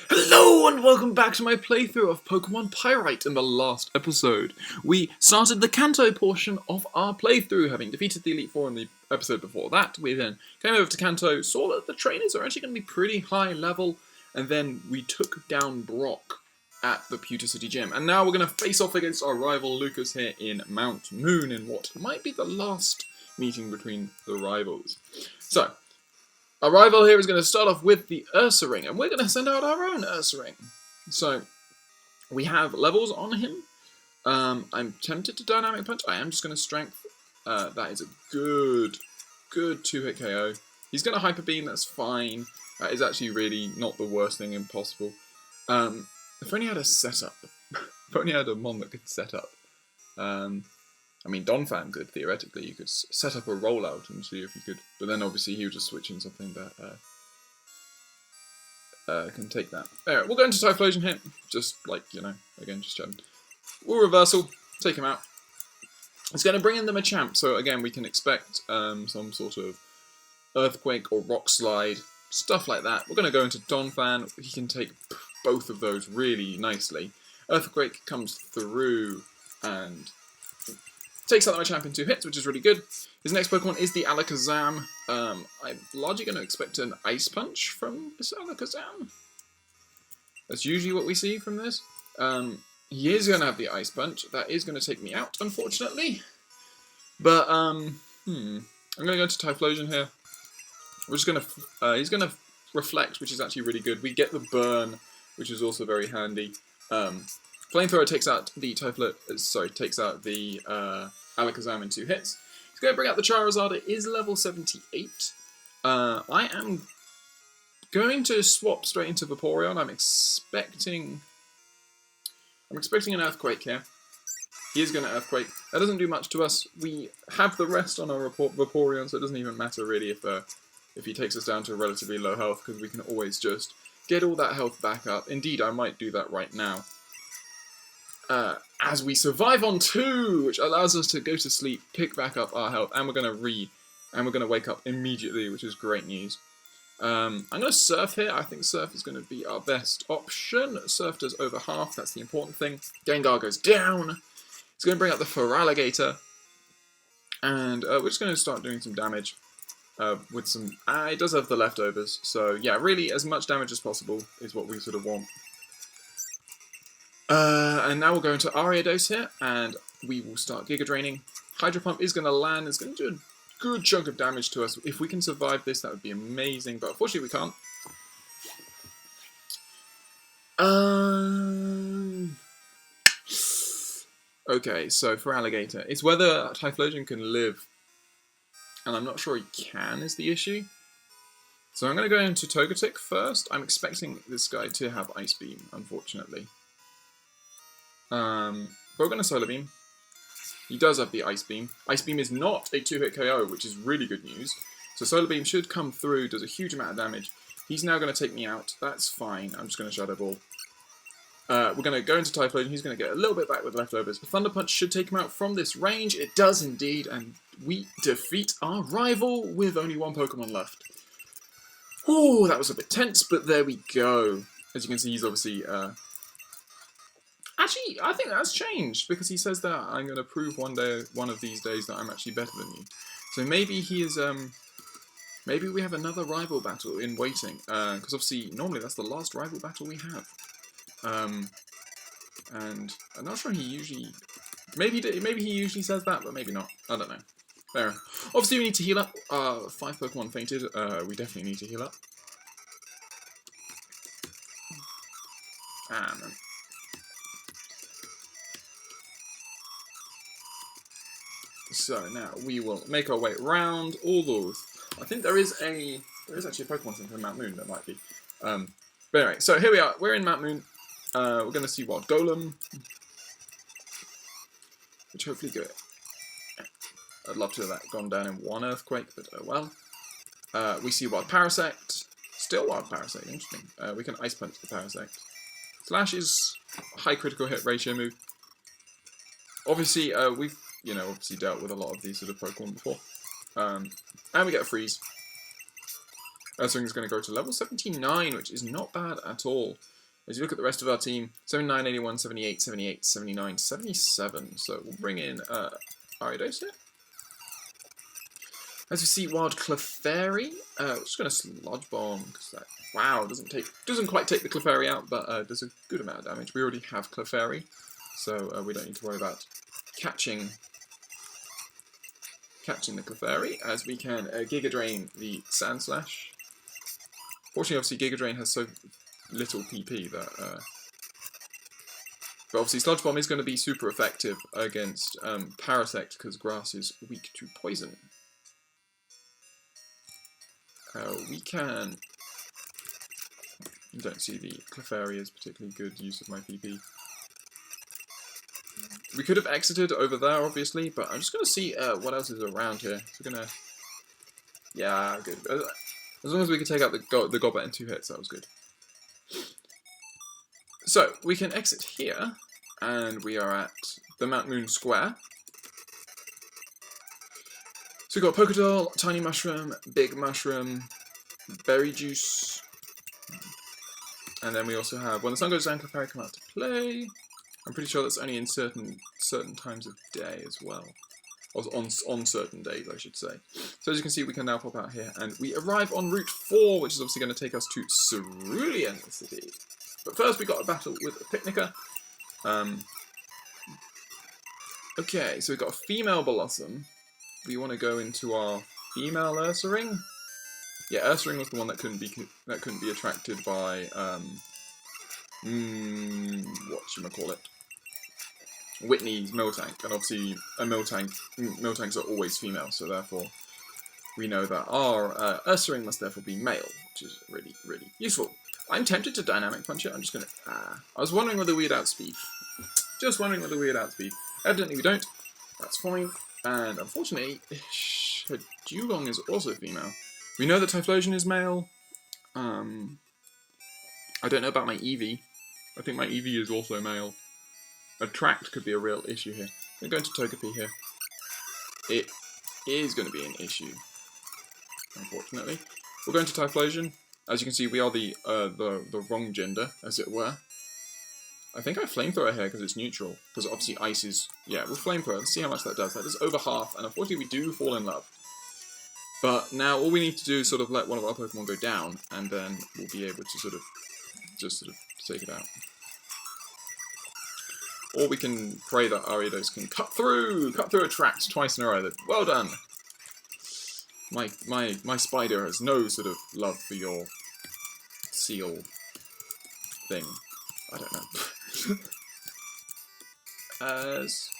Hello and welcome back to my playthrough of Pokemon Pyrite. In the last episode, we started the Kanto portion of our playthrough, having defeated the Elite Four in the episode before that. We then came over to Kanto, saw that the trainers are actually going to be pretty high level, and then we took down Brock at the Pewter City Gym. And now we're going to face off against our rival Lucas here in Mount Moon in what might be the last meeting between the rivals. So, our rival here is going to start off with the Ursaring, and we're going to send out our own Ursaring. So, we have levels on him. I'm tempted to Dynamic Punch. I am just going to Strength. That is a good 2-hit KO. He's going to Hyper Beam, that's fine. That is actually really not the worst thing impossible. If only I had a setup. If only I had a Mon that could set up. I mean, Donphan could, theoretically. You could set up a rollout and see if you could... But then, obviously, he would just switch in something that can take that. Anyway, we'll go into Typhlosion here. Just, like, you know, again, just chatting. We'll Reversal, take him out. It's going to bring in the Machamp, so, again, we can expect some sort of Earthquake or Rock Slide, stuff like that. We're going to go into Donphan. He can take both of those really nicely. Earthquake comes through and... takes out the Machamp in 2 hits, which is really good. His next Pokemon is the Alakazam. I'm largely going to expect an Ice Punch from this Alakazam. That's usually what we see from this. He is going to have the Ice Punch. That is going to take me out, unfortunately. But, I'm going to go to Typhlosion here. We're just going to... he's going to Reflect, which is actually really good. We get the Burn, which is also very handy. Flamethrower takes out the Alakazam in 2 hits. He's going to bring out the Charizard. It is level 78. I am going to swap straight into Vaporeon. I'm expecting an Earthquake here. He is going to Earthquake. That doesn't do much to us. We have the rest on our Vaporeon, so it doesn't even matter really if he takes us down to relatively low health, because we can always just get all that health back up. Indeed, I might do that right now. As we survive on 2, which allows us to go to sleep, pick back up our health, and we're going to wake up immediately, which is great news. I'm going to Surf here. I think Surf is going to be our best option. Surf does over half, that's the important thing. Gengar goes down. It's going to bring out the Feraligatr, and we're just going to start doing some damage with some... it does have the leftovers, so yeah, really as much damage as possible is what we sort of want. And now we'll go into Ariados here, and we will start Giga Draining. Hydro Pump is going to land. It's going to do a good chunk of damage to us. If we can survive this, that would be amazing, but unfortunately we can't. Okay, so for Alligator, it's whether Typhlosion can live, and I'm not sure he can is the issue. So I'm going to go into Togetic first. I'm expecting this guy to have Ice Beam, unfortunately. But we're going to Solar Beam. He does have the Ice Beam. Ice Beam is not a 2-hit KO, which is really good news. So Solar Beam should come through, does a huge amount of damage. He's now going to take me out. That's fine. I'm just going to Shadow Ball. We're going to go into Typhlosion. He's going to get a little bit back with leftovers. Thunder Punch should take him out from this range. It does indeed, and we defeat our rival with only 1 Pokemon left. Ooh, that was a bit tense, but there we go. As you can see, he's obviously... Actually, I think that's changed, because he says that I'm going to prove one of these days that I'm actually better than you. So maybe he is, maybe we have another rival battle in waiting, because obviously, normally that's the last rival battle we have. And I'm not sure he usually, maybe he usually says that, but maybe not. I don't know. Fair. Obviously, we need to heal up. 5 Pokemon fainted. We definitely need to heal up. Ah, man. So now we will make our way around all those. I think there is actually a Pokemon Center in Mount Moon that might be. But anyway, so here we are. We're in Mount Moon. We're going to see Wild Golem, which hopefully good. I'd love to have that gone down in 1 Earthquake, but oh well. We see Wild Parasect. Still Wild Parasect. Interesting. We can Ice Punch the Parasect. Slash is a high critical hit ratio move. Obviously, we've obviously dealt with a lot of these sort of Pokemon before. And we get a Freeze. Earthring is going to go to level 79, which is not bad at all. As you look at the rest of our team, 79, 81, 78, 78, 79, 77. So we'll bring in Aridos here. As we see, Wild Clefairy. We're just going to Sludge Bomb, because that, wow, doesn't quite take the Clefairy out, but does a good amount of damage. We already have Clefairy, so we don't need to worry about catching the Clefairy, as we can Giga Drain the Sand Slash. Fortunately, obviously, Giga Drain has so little PP that... but obviously, Sludge Bomb is going to be super effective against Parasect, because grass is weak to poison. We can... You don't see the Clefairy as particularly good use of my PP. We could have exited over there, obviously, but I'm just going to see what else is around here. So we're going to... Yeah, good. As long as we can take out the Goblet in 2 hits, that was good. So, we can exit here, and we are at the Mount Moon Square. So we've got Polka Doll, Tiny Mushroom, Big Mushroom, Berry Juice, and then we also have When the Sun Goes Down, Clefairy come out to play. I'm pretty sure that's only in certain times of day as well. Or on certain days, I should say. So as you can see, we can now pop out here, and we arrive on Route 4, which is obviously going to take us to Cerulean City. But first, we got a battle with a Picnicker. Okay, so we've got a female Blossom. We want to go into our female Ursaring. Yeah, Ursaring was the one that couldn't be attracted by whatchamacallit, Whitney's Miltank, and obviously Miltanks are always female, so therefore we know that our Ursaring must therefore be male, which is really, really useful. I'm tempted to Dynamic Punch it. I'm just gonna. I was wondering whether we'd outspeed. Just wondering whether we'd outspeed. Evidently we don't. That's fine. And unfortunately, her Dugong is also female. We know that Typhlosion is male. I don't know about my Eevee. I think my Eevee is also male. Attract could be a real issue here. I'm going to Togepi here. It is going to be an issue, unfortunately. We're going to Typhlosion. As you can see, we are the wrong gender, as it were. I think I Flamethrower here because it's neutral. Because obviously ice is... Yeah, we'll Flamethrower. Let's see how much that does. That is over half, and unfortunately we do fall in love. But now all we need to do is sort of let one of our Pokemon go down, and then we'll be able to sort of take it out. Or we can pray that Ariados can cut through Attract twice in a row. Well done. My spider has no sort of love for your seal thing. I don't know.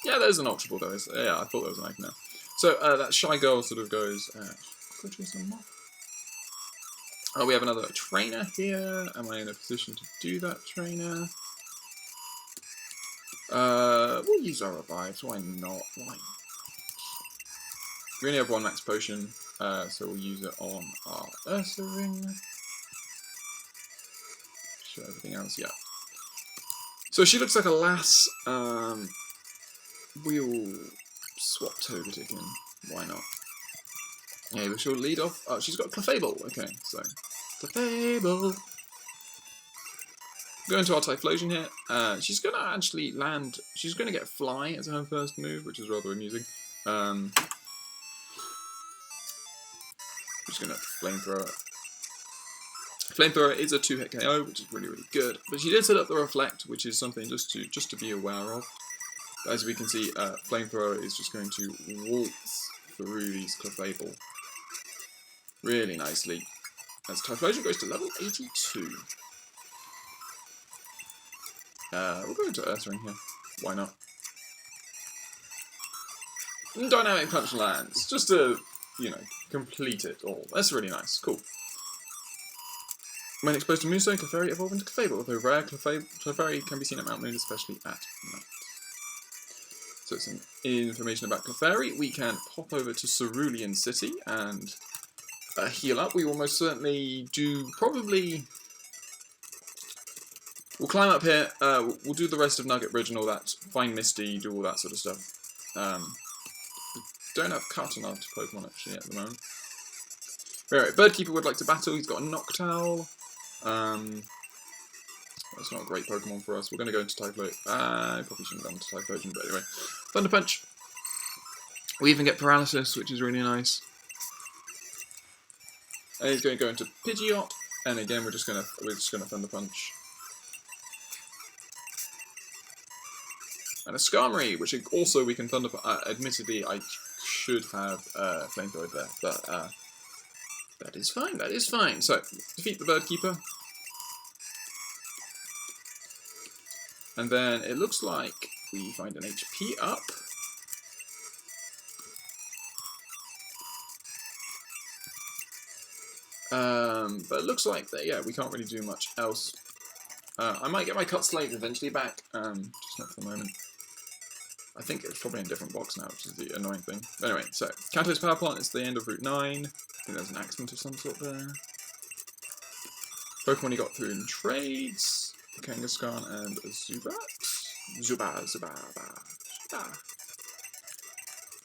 Yeah, there's an Ultra Ball though. Yeah, I thought there was an item now. So that Shy Girl sort of goes. Oh, we have another trainer here. Am I in a position to do that trainer? We'll use our revives. Why not? Why not? We only have one max potion, so we'll use it on our Ursaring. Show everything else, yeah. So she looks like a lass. We'll swap Togetic in. Why not? Yeah, we shall lead off. Oh, she's got Clefable. Okay, so Clefable. Go into our Typhlosion here. She's going to actually land... She's going to get Fly as her first move, which is rather amusing. Just going to Flamethrower. Flamethrower is a 2-hit KO, which is really, really good. But she did set up the Reflect, which is something just to be aware of. As we can see, Flamethrower is just going to waltz through these Clefable really nicely. As Typhlosion goes to level 82. We'll go into Ursaring here. Why not? And Dynamic Punch lands, just to, you know, complete it all. That's really nice. Cool. When exposed to Moonstone, Clefairy evolve into Clefable. Although rare, Clefairy can be seen at Mount Moon, especially at night. So some information about Clefairy. We can pop over to Cerulean City and heal up. We will most certainly do probably... We'll climb up here, we'll do the rest of Nugget Bridge and all that, find Misty, do all that sort of stuff. We don't have Cut on our Pokemon actually at the moment. Anyway, Birdkeeper would like to battle. He's got a Noctowl. That's not a great Pokemon for us. We're going to go into Typhlosion. I probably shouldn't have gone to Typhlosion, but anyway. Thunder Punch. We even get Paralysis, which is really nice. And he's going to go into Pidgeot, and again we're just gonna Thunder Punch. And a Skarmory, which also we can Thunder Punch. Admittedly, I should have Flamethrower there, but that is fine. That is fine. So defeat the Birdkeeper, and then it looks like we find an HP up. But it looks like that, yeah, we can't really do much else. I might get my Cut Slate eventually back, just not for the moment. I think it's probably in a different box now, which is the annoying thing. But anyway, so Kanto's Power Plant is the end of Route 9. I think there's an accident of some sort there. Pokemon he got through in trades. Kangaskhan and Zubat. Zuba.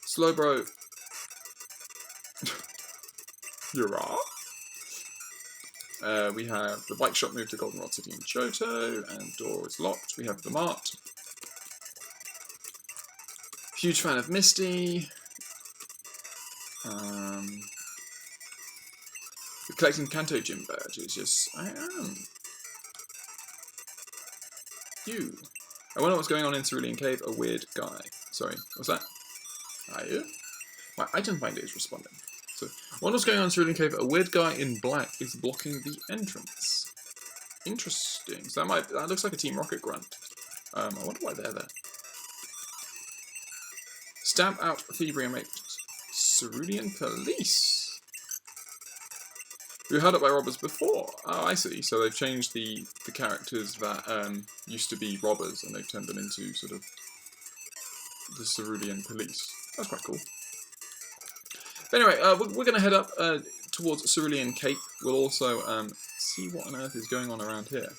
Slowbro. You're we have the Bike Shop move to Goldenrod City in Johto, and door is locked. We have the Mart. Huge fan of Misty. Collecting Kanto Gym badges. Yes, I am. You. I wonder what's going on in Cerulean Cave. A weird guy. Sorry, what's that? Are you? My item finder is responding. So, what's going on in Cerulean Cave? A weird guy in black is blocking the entrance. Interesting. So that looks like a Team Rocket grunt. I wonder why they're there. Stamp out Thievery and make Cerulean Police. We were held up by robbers before. Oh, I see. So they've changed the characters that used to be robbers, and they've turned them into sort of the Cerulean Police. That's quite cool. But anyway, we're going to head up towards Cerulean Cape. We'll also see what on earth is going on around here.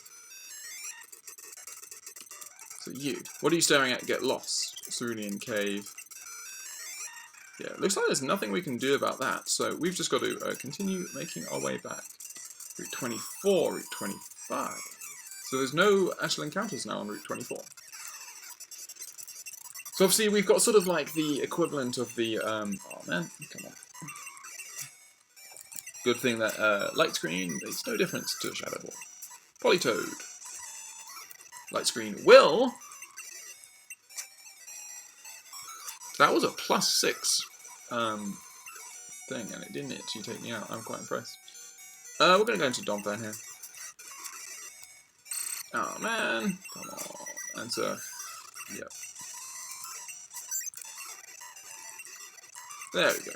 So you, what are you staring at? Get lost. Cerulean Cave. Yeah, looks like there's nothing we can do about that. So we've just got to continue making our way back. Route 24, Route 25. So there's no actual encounters now on Route 24. So obviously we've got sort of like the equivalent of the, oh man, come on. Good thing that Light Screen makes no difference to Shadow Ball. Politoed. Light Screen will. That was a +6 thing, and it didn't actually take me out. I'm quite impressed. We're going to go into Donphan here. Oh man, come on. And so, yep. There we go.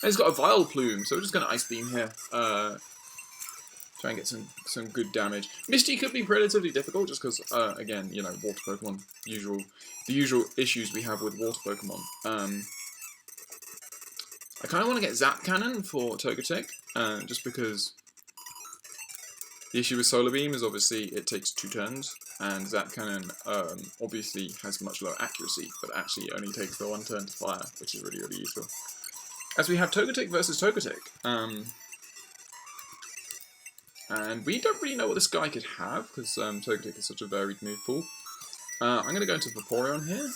And he's got a Vile Plume, so we're just going to Ice Beam here. Try and get some good damage. Misty could be relatively difficult, just because, again, you know, water Pokemon, the usual issues we have with water Pokemon. I kind of want to get Zap Cannon for Togetic, just because the issue with Solar Beam is obviously it takes 2 turns, and Zap Cannon obviously has much lower accuracy, but actually only takes the 1 turn to fire, which is really, really useful. As we have Togetic versus Togetic, and we don't really know what this guy could have, because Togetic is such a varied move pool. I'm going to go into Vaporeon here.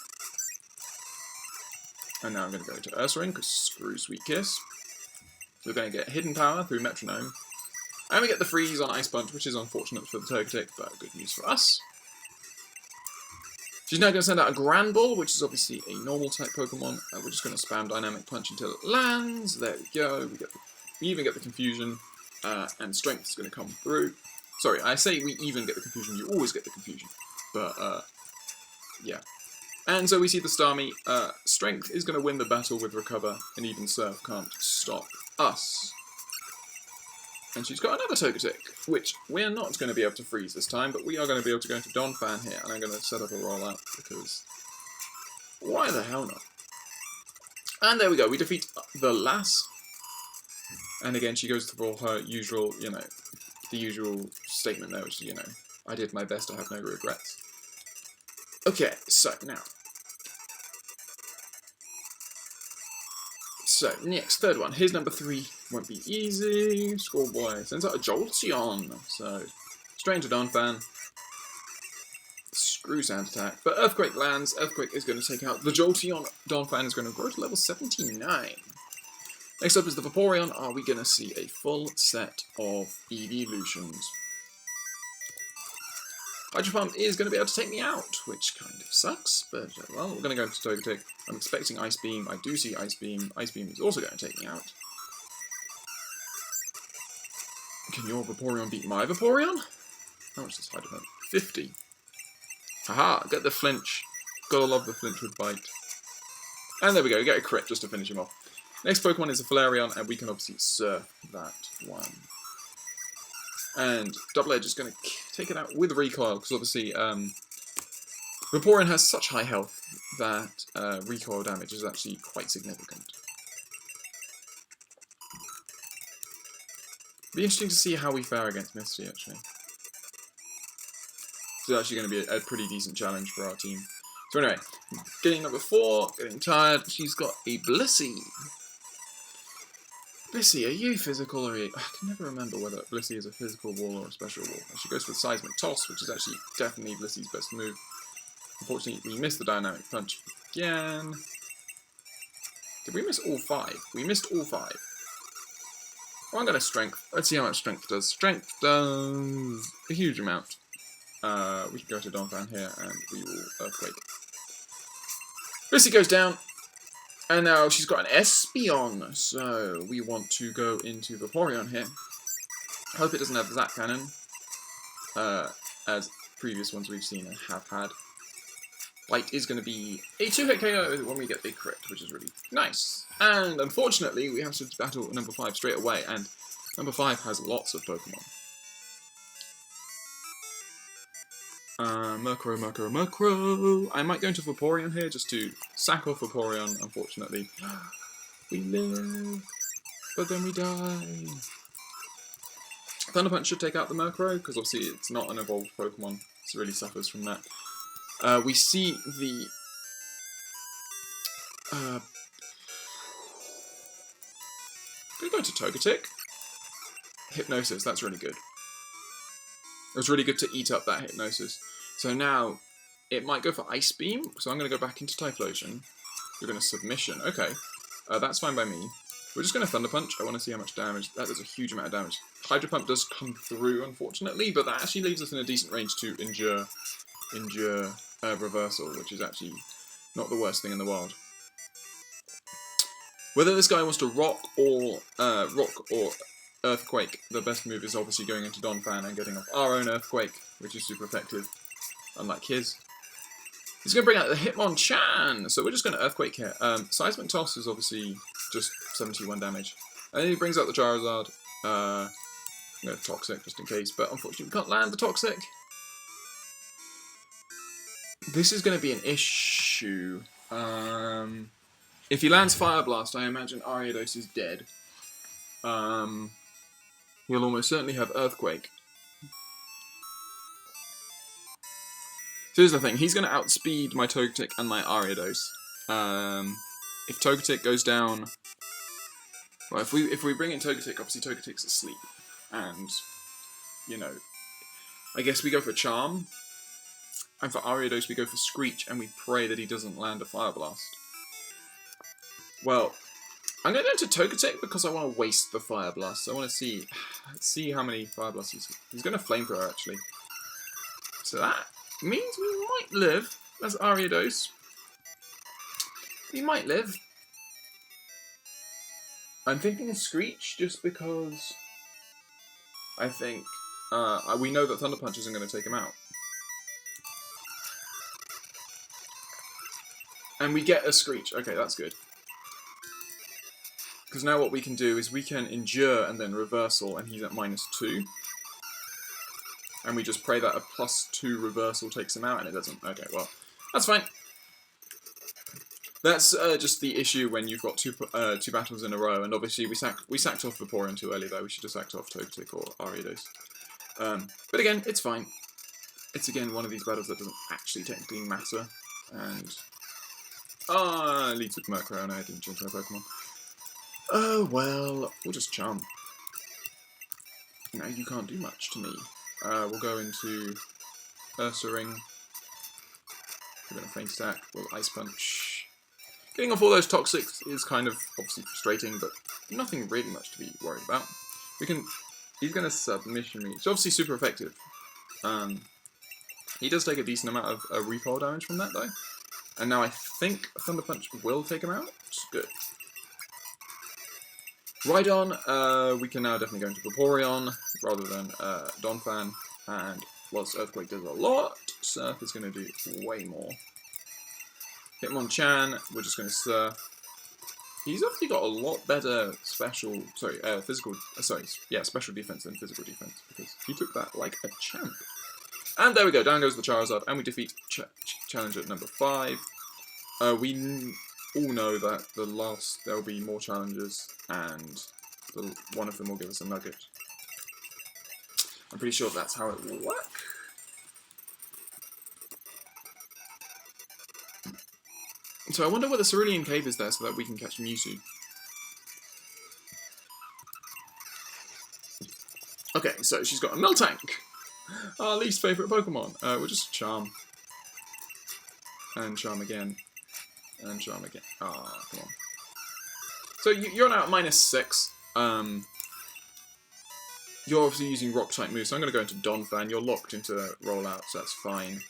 And now I'm going to go into Ursaring, because screw Sweet Kiss. We're going to get Hidden Power through Metronome. And we get the freeze on Ice Punch, which is unfortunate for the Togetic, but good news for us. She's now going to send out a Grand Ball, which is obviously a normal type Pokemon. We're just going to spam Dynamic Punch until it lands. There we go. We even get the Confusion. And Strength is going to come through. Sorry, I say we even get the Confusion. You always get the Confusion. But, yeah. And so we see the Starmie. Strength is going to win the battle with Recover, and even Surf can't stop us. And she's got another Togetic, which we're not going to be able to freeze this time, but we are going to be able to go into Donphan here, and I'm going to set up a rollout, because why the hell not? And there we go, we defeat the Lass. And again, she goes through all her usual, you know, the usual statement there, which is, you know, I did my best, I have no regrets. Okay, so now. So, next, third one. Here's number 3. Won't be easy. Schoolboy sends out a Jolteon. So, straight into Donphan. Screw Sand Attack. But Earthquake lands. Earthquake is going to take out the Jolteon. Donphan is going to grow to level 79. Next up is the Vaporeon. Are we going to see a full set of evolutions? Hydro Pump is going to be able to take me out, which kind of sucks, but well, we're going to go into Togetic. I'm expecting Ice Beam. I do see Ice Beam. Ice Beam is also going to take me out. Can your Vaporeon beat my Vaporeon? How much does Hydro Pump? 50. Haha, get the flinch. Gotta love the flinch with Bite. And there we go, get a crit just to finish him off. Next Pokemon is a Flareon, and we can obviously surf that one. And Double Edge is going to take it out with recoil, because obviously Vaporeon has such high health that recoil damage is actually quite significant. Be interesting to see how we fare against Misty, actually. It's actually going to be a pretty decent challenge for our team. So anyway, getting number 4, getting tired, she's got a Blissey. Blissey, are you physical or are you... I can never remember whether Blissey is a physical wall or a special wall. She goes for the Seismic Toss, which is actually definitely Blissey's best move. Unfortunately, we missed the Dynamic Punch again. Did we miss all 5? We missed all 5. Well, I'm going to Strength. Let's see how much Strength does. Strength does a huge amount. We can go to Donphan here and we will Earthquake. Blissey goes down. And now she's got an Espeon, so we want to go into Vaporeon here. Hope it doesn't have the Zap Cannon, as previous ones we've seen have had. Bite is going to be a 2-hit KO when we get the crit, which is really nice. And unfortunately, we have to battle number 5 straight away, and number 5 has lots of Pokemon. Murkrow. I might go into Vaporeon here just to sack off Vaporeon, unfortunately. We live, but then we die. Thunder Punch should take out the Murkrow, because obviously it's not an evolved Pokemon, so it really suffers from that. We see the... we go to Togetic. Hypnosis, that's really good. It was really good to eat up that Hypnosis. So now, it might go for Ice Beam, so I'm going to go back into Typhlosion. We're going to Submission. Okay, that's fine by me. We're just going to Thunder Punch. I want to see how much damage. That does a huge amount of damage. Hydro Pump does come through, unfortunately, but that actually leaves us in a decent range to endure Reversal, which is actually not the worst thing in the world. Whether this guy wants to Rock or Earthquake, the best move is obviously going into Donphan and getting off our own Earthquake, which is super effective, unlike his. He's going to bring out the Hitmonchan, so we're just going to Earthquake here. Seismic Toss is obviously just 71 damage. And then he brings out the Charizard. I'm going to Toxic just in case, but unfortunately we can't land the Toxic. This is going to be an issue. If he lands Fire Blast, I imagine Ariados is dead. He'll almost certainly have Earthquake. So here's the thing, he's going to outspeed my Togetic and my Ariados. If Togetic goes down... Well, if we bring in Togetic, obviously Togetic's asleep. And, you know, I guess we go for Charm. And for Ariados we go for Screech, and we pray that he doesn't land a Fire Blast. Well... I'm going to go to Togetic because I want to waste the Fire Blast. I want to see how many Fire Blasts he's going to Flamethrower, actually. So that means we might live as Ariados. We might live. I'm thinking of Screech just because I think we know that Thunder Punch isn't going to take him out. And we get a Screech. Okay, that's good. Because now what we can do is we can Endure and then Reversal, and he's at -2. And we just pray that a +2 Reversal takes him out, and it doesn't. Okay, well, that's fine. That's just the issue when you've got two battles in a row, and obviously we sacked off Vaporeon too early though. We should have sacked off Togetic or Ariados. But again, it's fine. It's again one of these battles that doesn't actually technically matter. And leads with Murkrow, and I didn't change my Pokemon. Oh, well, we'll just charm. Now you can't do much to me. We'll go into Ursa Ring. We're going to Faint Attack. We'll Ice Punch. Getting off all those toxics is kind of obviously frustrating, but nothing really much to be worried about. He's going to Submission me. It's obviously super effective. He does take a decent amount of recoil damage from that, though. And now I think Thunder Punch will take him out. Good. Rhydon, we can now definitely go into Vaporeon rather than Donphan. And whilst Earthquake does a lot, Surf is going to do way more. Hitmonchan, we're just going to Surf. He's obviously got a lot better special defense than physical defense, because he took that like a champ. And there we go, down goes the Charizard, and we defeat challenger number 5. We all know that there will be more challenges, and one of them will give us a nugget. I'm pretty sure that's how it will work. So I wonder whether Cerulean Cave is there so that we can catch Mewtwo. Okay, so she's got a Miltank! Our least favourite Pokemon. We'll just Charm. And Charm again. And Charm again. Ah, come on. So you're now at -6. You're obviously using Rock-type moves, so I'm going to go into Donphan. You're locked into Rollout, so that's fine.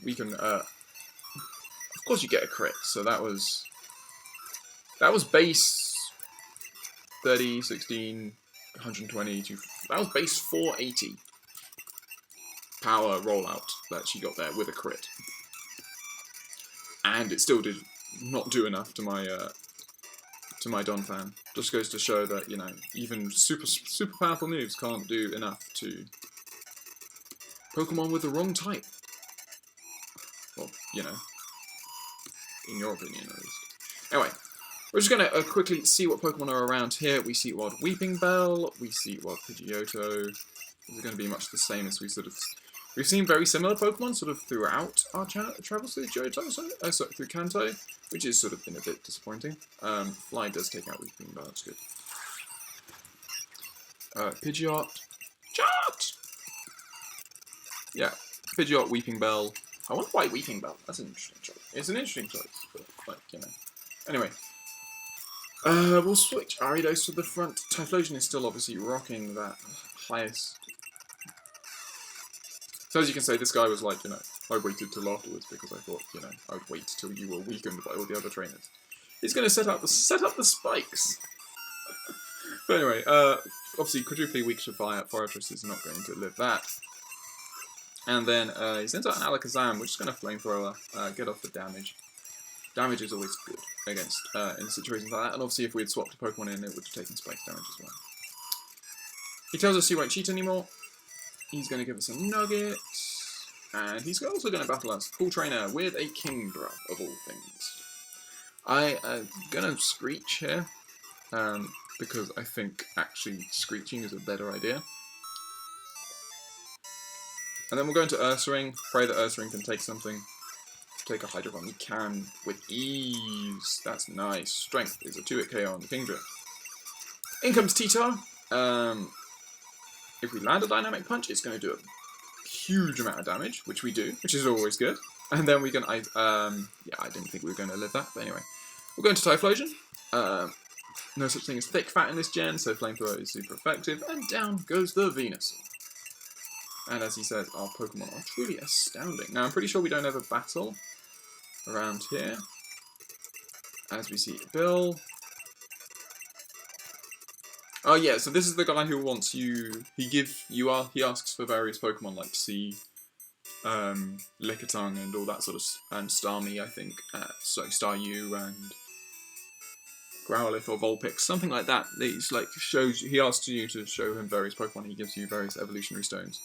We can... of course you get a crit, so that was base 30, 16, 120, that was base 480 power rollout that she got there with a crit. And it still did not do enough to my Donphan. Just goes to show that, you know, even super powerful moves can't do enough to Pokemon with the wrong type. Well, you know, in your opinion at least. Anyway, we're just going to quickly see what Pokemon are around here. We see Wild Weeping Bell, we see Wild Pidgeotto. These are going to be much the same as we've seen very similar Pokemon sort of throughout our travels through Johto, through Kanto, which has sort of been a bit disappointing. Fly does take out Weeping Bell, that's good. Pidgeot. Yeah, Pidgeot, Weeping Bell. I wonder why Weeping Bell. That's an interesting choice. It's an interesting choice, but, like, you know. Anyway. We'll switch Ariados to the front. Typhlosion is still obviously rocking that highest. So as you can say, this guy was like, you know, I waited till afterwards because I thought, you know, I would wait till you were weakened by all the other trainers. He's going to set up the spikes. But anyway, obviously quadruply weak to fire. Fortress is not going to live that. And then he sends out an Alakazam, which is going to Flamethrower, get off the damage. Damage is always good against in situations like that, and obviously if we had swapped a Pokemon in, it would have taken spike damage as well. He tells us he won't cheat anymore. He's going to give us a Nugget, and he's also going to battle us, Cool Trainer, with a Kingdra, of all things. I am going to Screech here, because I think actually Screeching is a better idea. And then we'll go into Ursaring, pray that Ursaring can take something. Take a Hydro Bomb. We can with ease. That's nice. Strength is a 2-hit KO on the Kingdra. In comes T-Tar. If we land a Dynamic Punch, it's going to do a huge amount of damage, which we do, which is always good. And then we can, yeah, I didn't think we were going to live that, but anyway. We'll go into Typhlosion. No such thing as Thick Fat in this gen, so Flamethrower is super effective. And down goes the Venusaur. And as he says, our Pokemon are truly astounding. Now, I'm pretty sure we don't have a battle around here. As we see Bill. Oh yeah, so this is the guy who wants you. He asks for various Pokemon like Sea, Lickitung, and all that sort of, and Starmie, I think. So Staryu and Growlithe or Vulpix, something like that. He's like he asks you to show him various Pokemon. He gives you various evolutionary stones.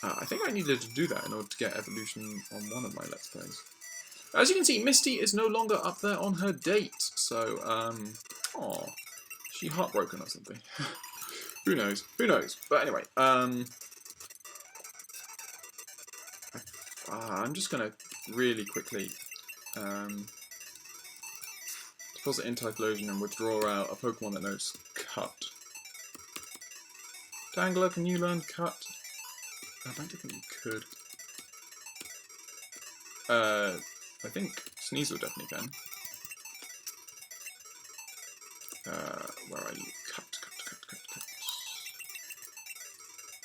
I think I needed to do that in order to get evolution on one of my Let's Plays. As you can see, Misty is no longer up there on her date, so, oh, she heartbroken or something. Who knows? Who knows? But anyway, I'm just gonna really quickly, Deposit in Typhlosion and withdraw out a Pokemon that knows Cut. Tangler, can you learn Cut? I don't think you could. I think Sneasel definitely can. Where are you? Cut.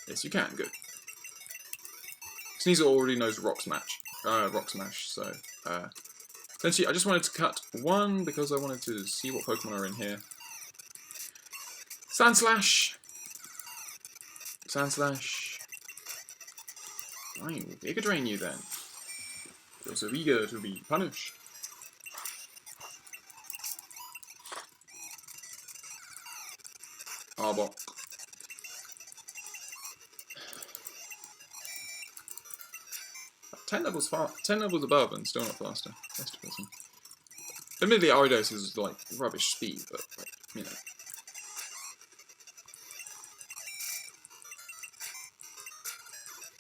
Yes, you can. Good. Sneasel already knows Rock Smash. So essentially, I just wanted to cut one because I wanted to see what Pokemon are in here. Sandslash. I will Giga Drain you then. You're so eager to be punished. Arbok. Ten levels above and still not faster. That's depressing. Admittedly, Aridos is like rubbish speed, but like, you know.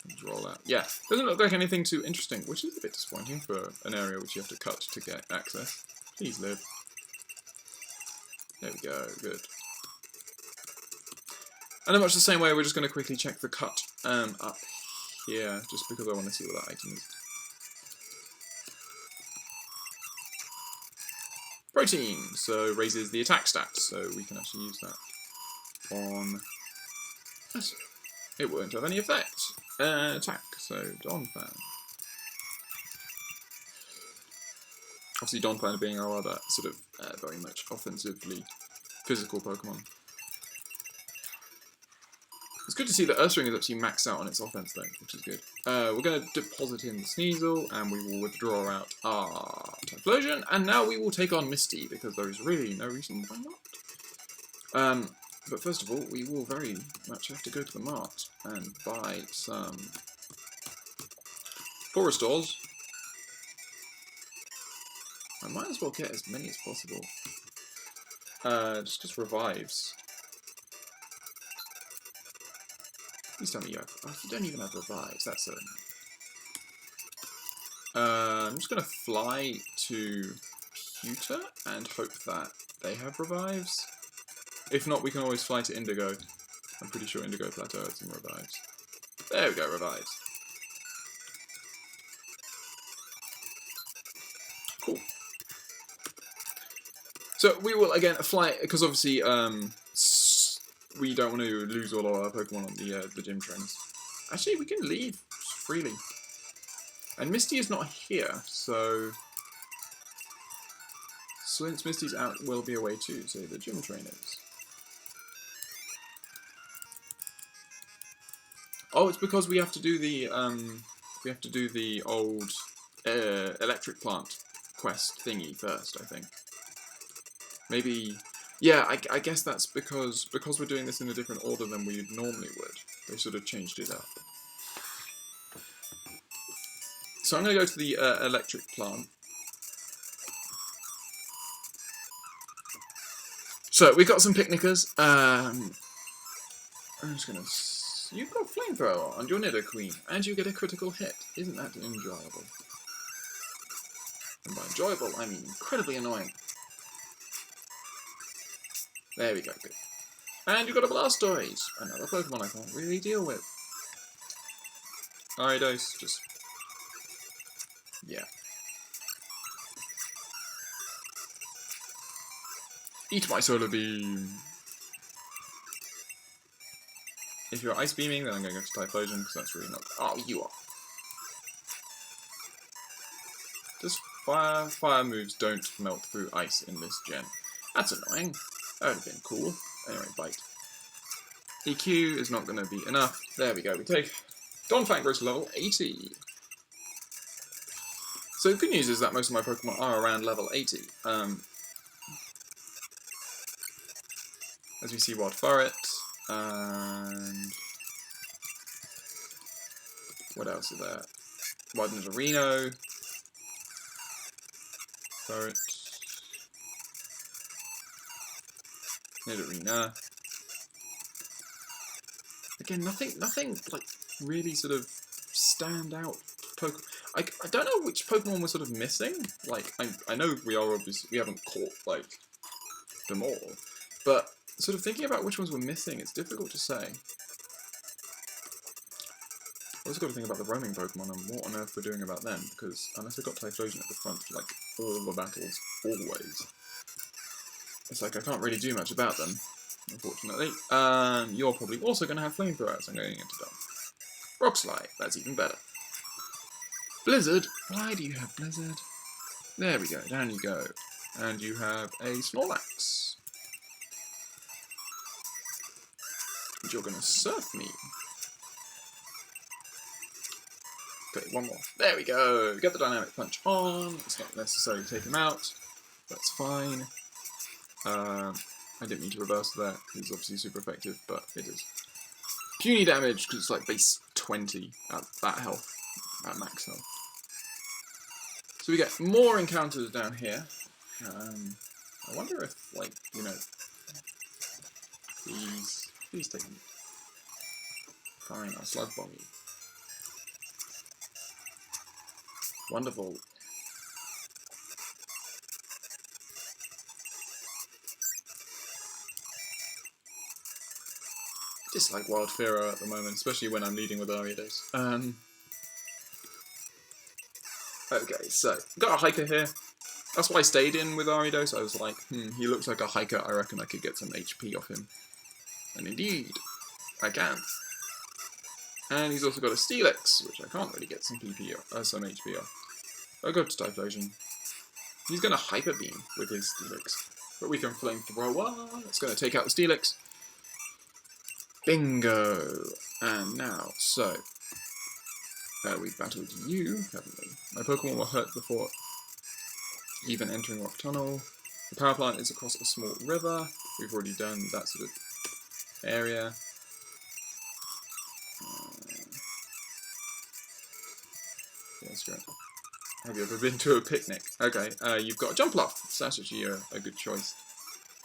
Let's roll out. Yeah, doesn't look like anything too interesting, which is a bit disappointing for an area which you have to cut to get access. Please live. There we go, good. And in much the same way, we're just going to quickly check the cut up here, just because I want to see what that item is. Protein, so raises the attack stats, so we can actually use that on... It won't have any effect. Attack, so Donphan. Obviously Donphan being our other sort of very much offensively physical Pokemon. It's good to see that Ursaring is actually maxed out on its offense though, which is good. We're going to deposit in the Sneasel, and we will withdraw out our Typhlosion, and now we will take on Misty, because there is really no reason why not. But first of all, we will very much have to go to the mart and buy some Forest Ores. I might as well get as many as possible. Just because revives. Please tell me you have... Oh, you don't even have revives, that's so annoying. I'm just going to fly to Pewter and hope that they have revives. If not, we can always fly to Indigo. I'm pretty sure Indigo Plateau has some revives. There we go, revives. Cool. So we will again fly, because obviously we don't want to lose all our Pokemon on the gym trainers. Actually, we can leave freely. And Misty is not here, so since Misty's out, we'll be away too, so the gym trainers. Oh, it's because we have to do the old electric plant quest thingy first, I think. Maybe, yeah, I guess that's because we're doing this in a different order than we normally would. They sort of changed it up. So I'm going to go to the electric plant. So we've got some picnickers. I'm just going to... You've got Flamethrower on your Nidoqueen, and you get a critical hit. Isn't that enjoyable? And by enjoyable, I mean incredibly annoying. There we go, good. And you've got a Blastoise, another Pokemon I can't really deal with. Aridos, just... yeah. Eat my Solar Beam! If you're Ice Beaming, then I'm going to go to Typhlosion, because that's really not... Oh, you are. Just fire moves don't melt through ice in this gen. That's annoying. That would have been cool. Anyway, bite. EQ is not going to be enough. There we go. We take Donphan grows to level 80. So the good news is that most of my Pokemon are around level 80. As we see, Wild Pyrite. And what else is there? Wild Nidorino. Pyrite. Nidorina. Again, nothing like really sort of stand out Pokemon. I don't know which Pokemon we're sort of missing. Like, I know we haven't caught, like, them all. But sort of thinking about which ones we're missing, it's difficult to say. I've also got to think about the roaming Pokemon and what on earth we're doing about them, because unless I've got Typhlosion at the front for, like, all the battles, always, it's like I can't really do much about them, unfortunately. You're probably also going to have Flamethrowers. I'm going into them. Rock Slide, that's even better. Blizzard, why do you have Blizzard? There we go, down you go. And you have a Snorlax. And you're going to surf me. Okay, one more. There we go. Get the Dynamic Punch on. It's not necessary to take him out. That's fine. I didn't mean to reverse that. He's obviously super effective, but it is. Puny damage, because it's like base 20 at that health, at max health. So we get more encounters down here. I wonder if, like, you know, please take them. Fine, I'll Sludge Bomb you. Wonderful. Dislike Wild Fearow at the moment, especially when I'm leading with Ariados. Okay, so, got a Hiker here. That's why I stayed in with Ariados. I was like, he looks like a Hiker, I reckon I could get some HP off him. And indeed, I can. And he's also got a Steelix, which I can't really get some some HP off. I'll go to Typhlosion. He's going to Hyper Beam with his Steelix. But we can Flamethrower. It's going to take out the Steelix. Bingo! And now, so... we've battled you, haven't we? My Pokemon were hurt before even entering Rock Tunnel. The power plant is across a small river. We've already done that sort of area. That's great. Have you ever been to a picnic? Okay, you've got a Jumpluff. So that's actually a good choice.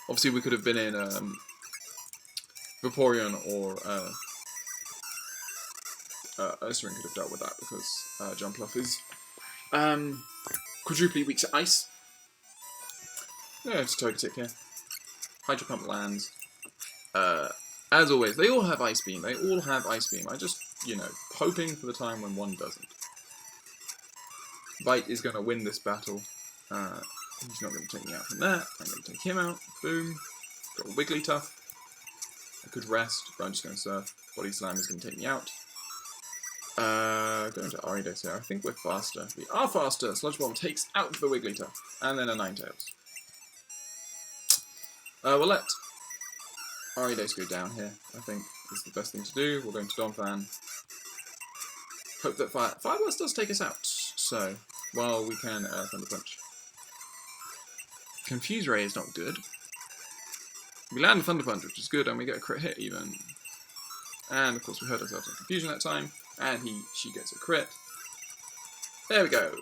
Obviously, we could have been in Vaporeon or Ursaring could have dealt with that because Jumpluff is quadruply weak to ice. Yeah, it's Togetic here. Hydro Pump lands. As always, they all have Ice Beam. They all have Ice Beam. I just, you know, hoping for the time when one doesn't. Bite is going to win this battle. He's not going to take me out from that. I'm going to take him out. Boom. Got a Wigglytuff. I could rest, but I'm just going to surf. Body Slam is going to take me out. Going to Ariados here. I think we're faster. We are faster. Sludge Bomb takes out the Wigglytuff. And then a Ninetales. We'll let Ariados go down here, I think is the best thing to do. We're going to Donphan. Hope that Fire Blast does take us out. So, well, we can Thunder Punch. Confuse Ray is not good. We land a Thunder Punch, which is good, and we get a crit hit even. And of course we hurt ourselves in Confusion that time, and she gets a crit. There we go.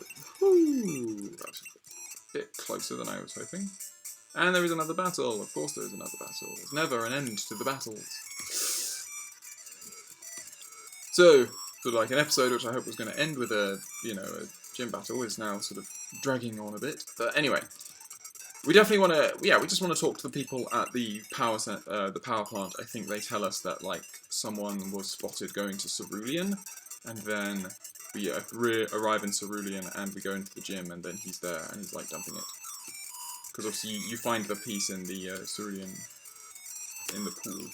Woo! That's a bit closer than I was hoping. And there is another battle. Of course there is another battle. There's never an end to the battles. So, sort of like an episode which I hope was going to end with a, you know, a gym battle is now sort of dragging on a bit. But anyway, we definitely want to, yeah, we just want to talk to the people at the power plant. I think they tell us that, like, someone was spotted going to Cerulean, and then we arrive in Cerulean and we go into the gym, and then he's there and he's, like, dumping it. Because obviously you find the piece in the Cerulean, in the pool.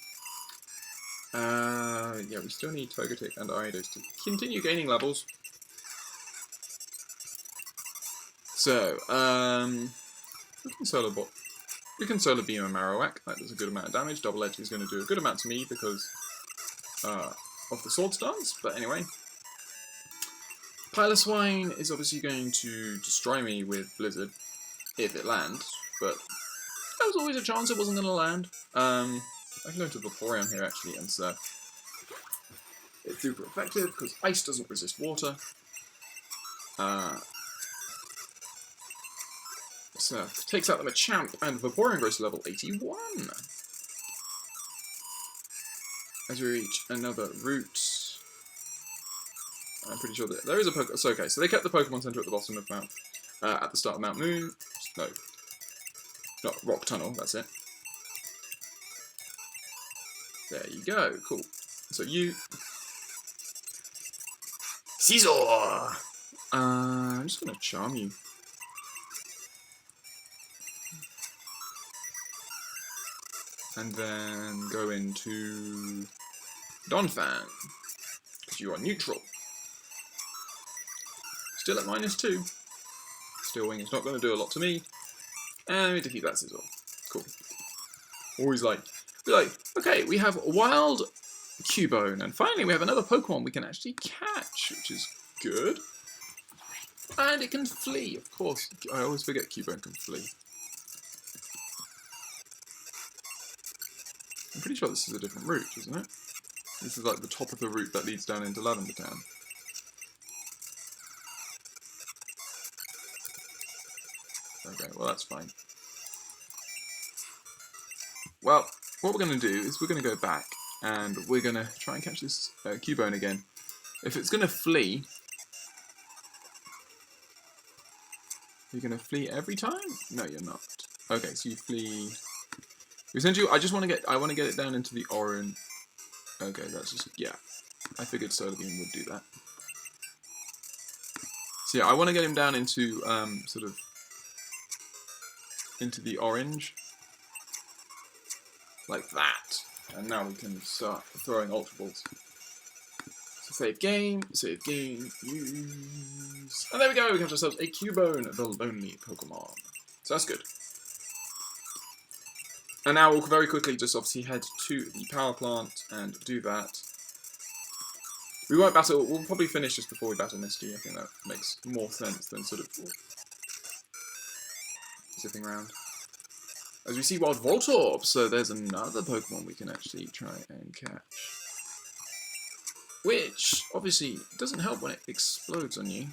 Yeah, we still need Togetic and Ariados to continue gaining levels. So, we can Solar Beam a Marowak. That does a good amount of damage. Double Edge is going to do a good amount to me because of the Swords Dance. But anyway, Piloswine is obviously going to destroy me with Blizzard if it lands. But there was always a chance it wasn't going to land. I can go into Vaporeon here actually and Surf. It's super effective because Ice doesn't resist water. Surf takes out the Machamp and Vaporeon grows to level 81. As we reach another route. I'm pretty sure that there is a Pokemon. So okay, so they kept the Pokemon Center at the bottom of Mount, at the start of Mount Moon. No, not Rock Tunnel. That's it. There you go. Cool. So you, Caesar. I'm just gonna charm you. And then go into Donphan, because you are neutral. Still at -2. Steel Wing is not going to do a lot to me. And we defeat that Sizzle. Cool. Always be like, okay, we have Wild Cubone, and finally we have another Pokemon we can actually catch, which is good. And it can flee, of course. I always forget Cubone can flee. I'm pretty sure this is a different route, isn't it? This is like the top of the route that leads down into Lavender Town. Okay, well that's fine. Well, what we're going to do is we're going to go back and we're going to try and catch this Cubone again. If it's going to flee... You're going to flee every time? No, you're not. Okay, so you flee... Essentially, I want to get it down into the orange. Okay, that's just, yeah. I figured Solar Beam would do that. So yeah, I want to get him down into sort of into the orange, like that. And now we can start throwing Ultra Balls. So save game, use, and there we go. We catch ourselves a Cubone, the lonely Pokemon. So that's good. And now we'll very quickly just obviously head to the power plant and do that. We won't battle, we'll probably finish just before we battle Misty. I think that makes more sense than sort of zipping around. As we see Wild Voltorb, so there's another Pokemon we can actually try and catch. Which, obviously, doesn't help when it explodes on you.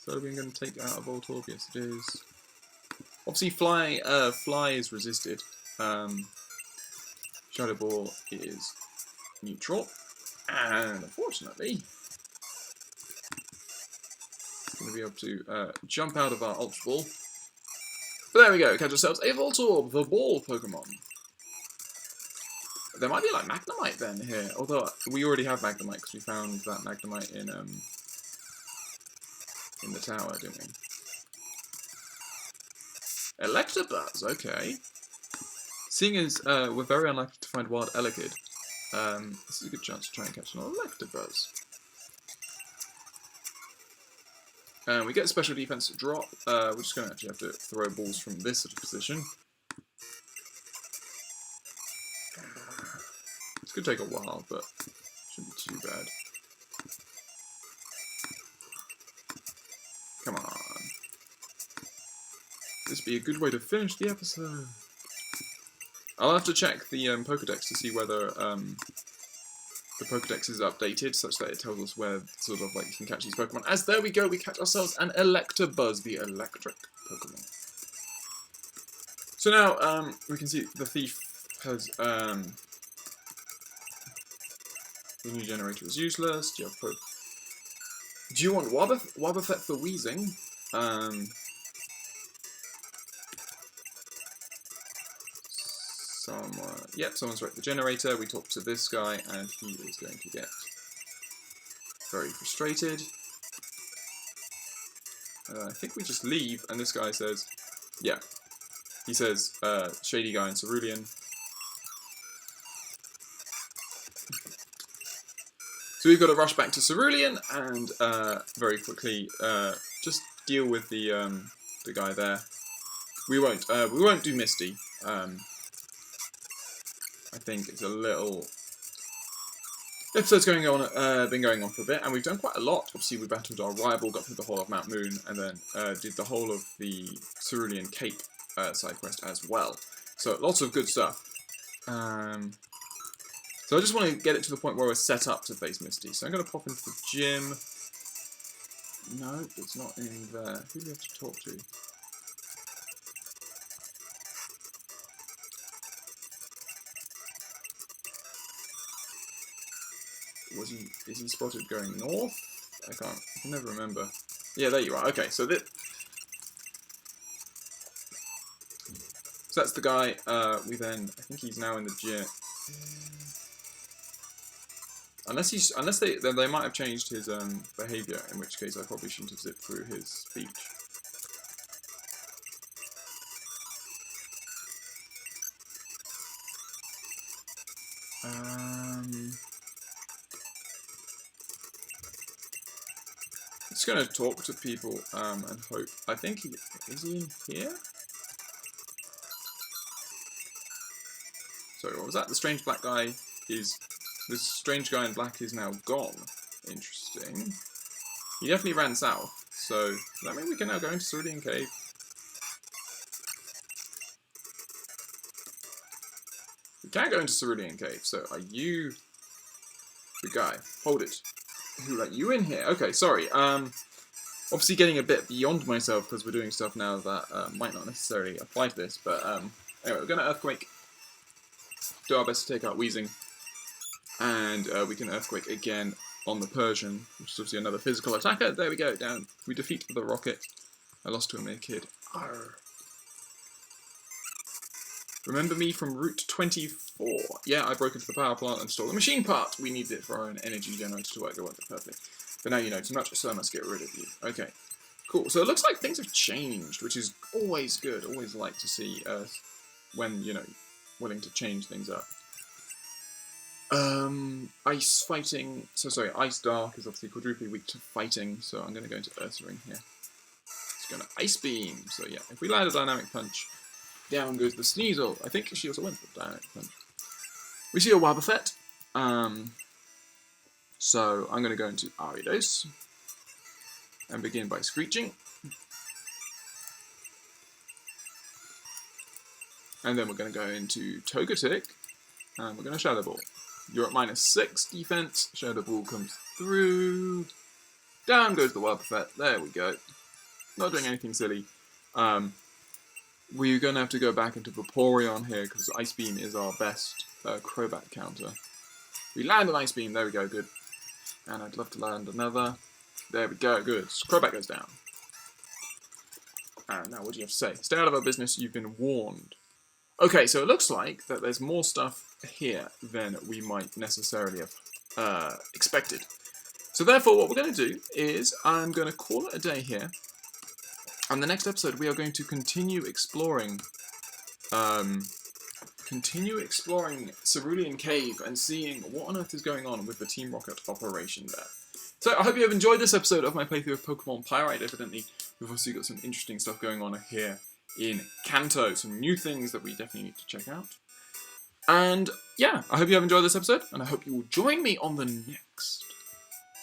So we're going to take out a Voltorb, yes it is. Obviously, Fly is resisted. Shadow Ball is neutral, and unfortunately, it's going to be able to jump out of our Ultra Ball. But there we go, catch ourselves a Voltorb, the ball Pokemon. There might be like Magnemite then here, although we already have Magnemite because we found that Magnemite in the tower, didn't we? Electabuzz, okay. Seeing as we're very unlikely to find wild Elekid, this is a good chance to try and catch an Electabuzz. And we get a special defense drop. We're just going to actually have to throw balls from this sort of position. It's going to take a while, but shouldn't be too bad. Come on. This would be a good way to finish the episode. I'll have to check the Pokedex to see whether the Pokedex is updated such that it tells us where sort of like you can catch these Pokemon. As there we go, we catch ourselves an Electabuzz, the electric Pokemon. So now we can see the thief has the new generator is useless. Do you want Wobbuffet for Wheezing? Yep, someone's wrecked the generator. We talked to this guy, and he is going to get very frustrated. I think we just leave, and this guy says, yeah, he says, Shady Guy and Cerulean. So we've got to rush back to Cerulean, and very quickly just deal with the guy there. We won't do Misty. I think it's a little... The episode's been going on for a bit, and we've done quite a lot. Obviously, we battled our rival, got through the whole of Mount Moon, and then did the whole of the Cerulean Cape side quest as well. So, lots of good stuff. So I just want to get it to the point where we're set up to face Misty. So I'm going to pop into the gym. No, it's not in there. Who do we have to talk to? Is he spotted going north? I can never remember. Yeah, there you are. Okay, so that's the guy. I think he's now in the gym. Unless they might have changed his behaviour, in which case I probably shouldn't have zipped through his speech. Just gonna talk to people and hope. I think is he in here? Sorry, what was that? The strange black guy is. This strange guy in black is now gone. Interesting. He definitely ran south. So does that mean we can now go into Cerulean Cave? We can go into Cerulean Cave. So are you the guy? Hold it. Who let you in here? Okay, sorry. Obviously getting a bit beyond myself because we're doing stuff now that might not necessarily apply to this. But anyway, we're going to Earthquake. Do our best to take out Wheezing. And we can Earthquake again on the Persian, which is obviously another physical attacker. There we go, down. We defeat the rocket. I lost to a mere kid. Arr. Remember me from Route 24? Yeah, I broke into the power plant and stole the machine part. We need it for our own energy generator to work. It worked perfectly. But now you know too much, so I must get rid of you. Okay, cool. So it looks like things have changed, which is always good. Always like to see when, you know, willing to change things up. Ice fighting. So sorry, Ice Dark is obviously quadruply weak to fighting, so I'm going to go into Earth Ring here. It's going to Ice Beam. So yeah, if we land a Dynamic Punch, down goes the Sneasel. I think she also went for the Dynamic Punch. We see a Wobbuffet. So I'm going to go into Ariados and begin by Screeching. And then we're going to go into Togetic, and we're going to Shadow Ball. You're at -6 defense. Shadow Ball comes through. Down goes the Wobbuffet. There we go. Not doing anything silly. We're going to have to go back into Vaporeon here because Ice Beam is our best Crobat counter. We land an Ice Beam. There we go. Good. And I'd love to land another. There we go. Good. Crobat goes down. And now what do you have to say? Stay out of our business. You've been warned. Okay, so it looks like that there's more stuff here than we might necessarily have expected. So therefore, what we're going to do is I'm going to call it a day here. And the next episode, we are going to continue exploring Cerulean Cave and seeing what on earth is going on with the Team Rocket operation there. So I hope you have enjoyed this episode of my playthrough of Pokemon Pyrite. Evidently, we've also got some interesting stuff going on here in Kanto, some new things that we definitely need to check out. And yeah, I hope you have enjoyed this episode, and I hope you will join me on the next